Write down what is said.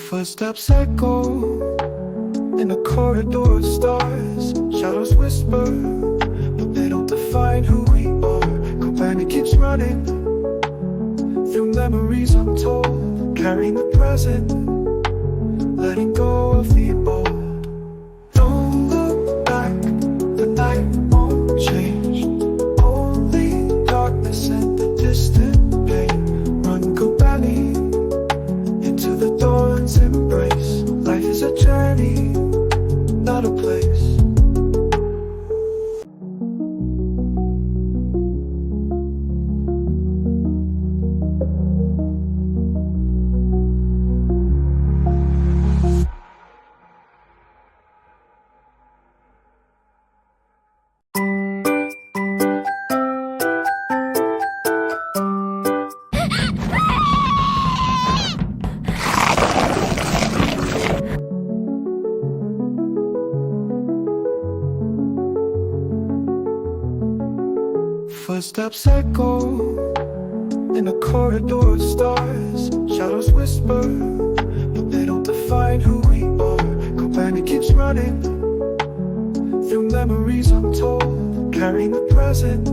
Footsteps echo in a corridor of stars. Shadows whisper, but they don't define who we are. Kobeni keeps running through memories untold, carrying the present, letting go of the old. Don't look back, the night won't change. Only darkness and the distant pain. Run, Kobeni, into the dawn's embrace. Life is a journey, not a place. Footsteps echo in a corridor of stars. Shadows whisper, but they don't define who we are. Kobeni keeps running through memories untold, carrying the present,